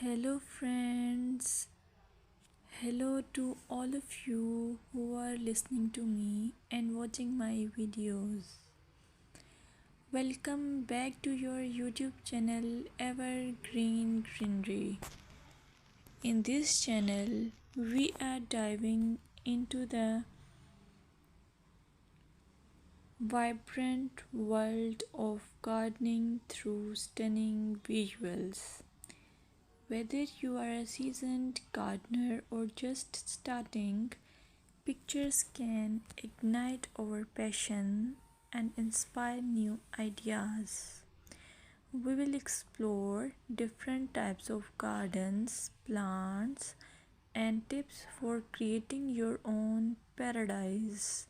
Hello, friends. Hello to all of you who are listening to me and watching my videos. Welcome back to your YouTube channel Evergreen Greenery. In this channel, we are diving into the vibrant world of gardening through stunning visuals. Whether you are a seasoned gardener or just starting, pictures can ignite our passion and inspire new ideas. We will explore different types of gardens, plants, and tips for creating your own paradise.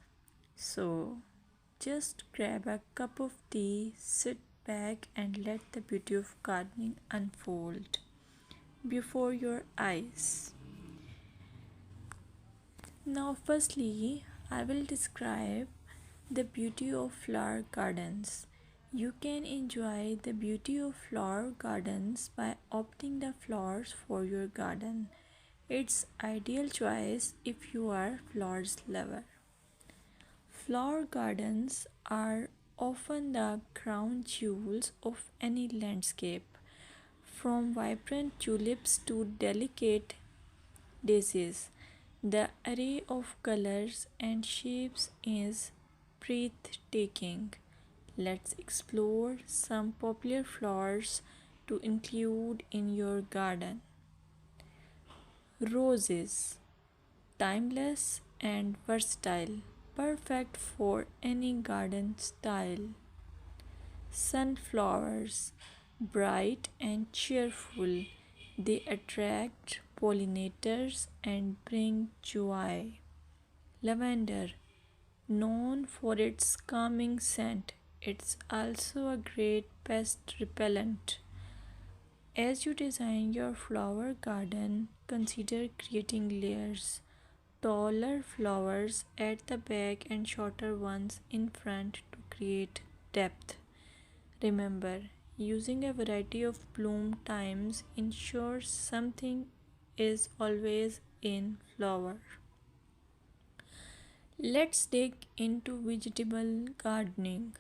So, just grab a cup of tea, sit back, and let the beauty of gardening unfold before your eyes. Now, firstly, I will describe the beauty of flower gardens. You can enjoy the beauty of flower gardens by opting the flowers for your garden. It's ideal choice if you are flowers lover. Flower gardens are often the crown jewels of any landscape, from vibrant tulips to delicate daisies. The array of colors and shapes is breathtaking. Let's explore some popular flowers to include in your garden. Roses, timeless and versatile, perfect for any garden style. Sunflowers, bright and cheerful, they attract pollinators and bring joy. Lavender, known for its calming scent, it's also a great pest repellent. As you design your flower garden, consider creating layers. Taller flowers at the back and shorter ones in front to create depth. Remember, using a variety of bloom times ensures something is always in flower. Let's dig into vegetable gardening.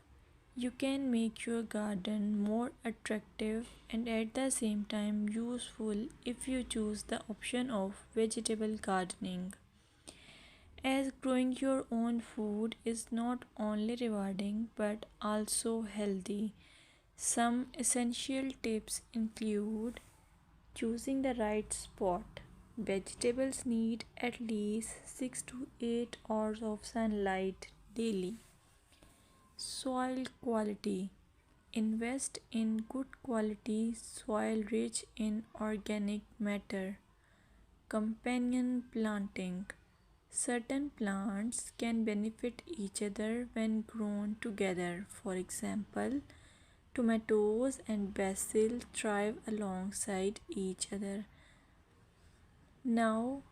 You can make your garden more attractive and at the same time useful if you choose the option of vegetable gardening. As growing your own food is not only rewarding but also healthy. Some essential tips include choosing the right spot. Vegetables need at least 6 to 8 hours of sunlight daily. Soil quality. Invest in good quality soil rich in organic matter. Companion planting. Certain plants can benefit each other when grown together. For example, tomatoes and basil thrive alongside each other. Now,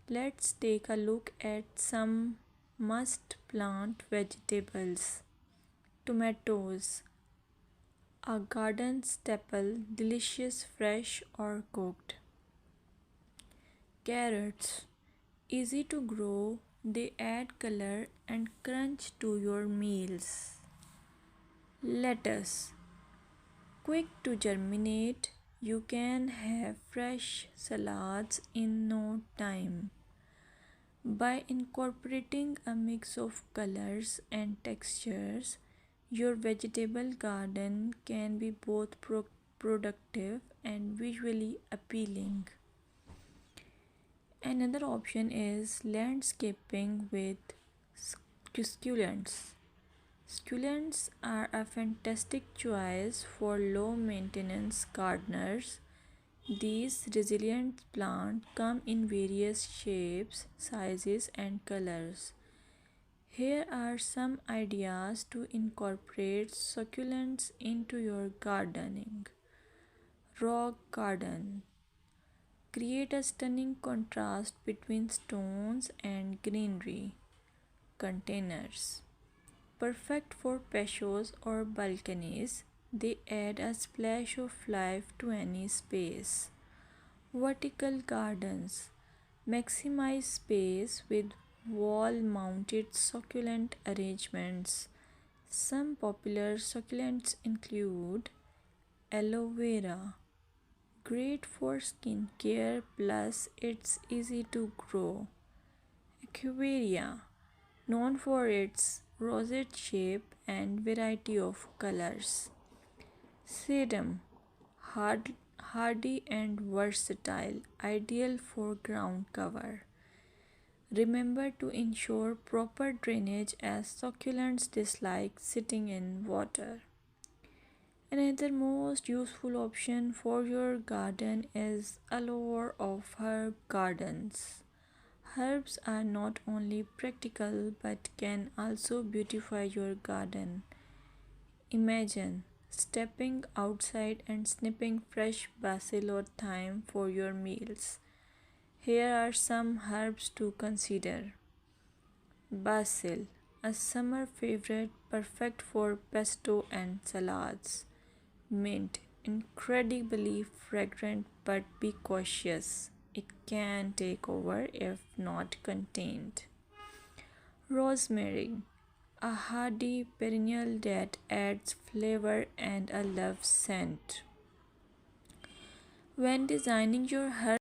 let's take a look at some must plant vegetables. Tomatoes, a garden staple, delicious fresh or cooked. Carrots, easy to grow, they add color and crunch to your meals. Lettuce, quick to germinate, you can have fresh salads in no time. By incorporating a mix of colors and textures, your vegetable garden can be both productive and visually appealing. Another option is landscaping with succulents. Succulents are a fantastic choice for low maintenance gardeners. These resilient plants come in various shapes, sizes, and colors. Here are some ideas to incorporate succulents into your gardening. Rock garden. Create a stunning contrast between stones and greenery. Containers. Perfect for patios or balconies, they add a splash of life to any space. Vertical gardens maximize space with wall mounted succulent arrangements. Some popular succulents include aloe vera, great for skin care plus it's easy to grow. Equivarium, known for its rosette shape and variety of colors. Sedum, hardy and versatile, ideal for ground cover. Remember to ensure proper drainage as succulents dislike sitting in water. Another most useful option for your garden is allure of herb gardens. Herbs are not only practical but can also beautify your garden. Imagine stepping outside and snipping fresh basil or thyme for your meals. Here are some herbs to consider. Basil, a summer favorite perfect for pesto and salads. Mint, incredibly fragrant but be cautious. It can take over if not contained. Rosemary, a hardy perennial that adds flavor and a love scent. When designing your herb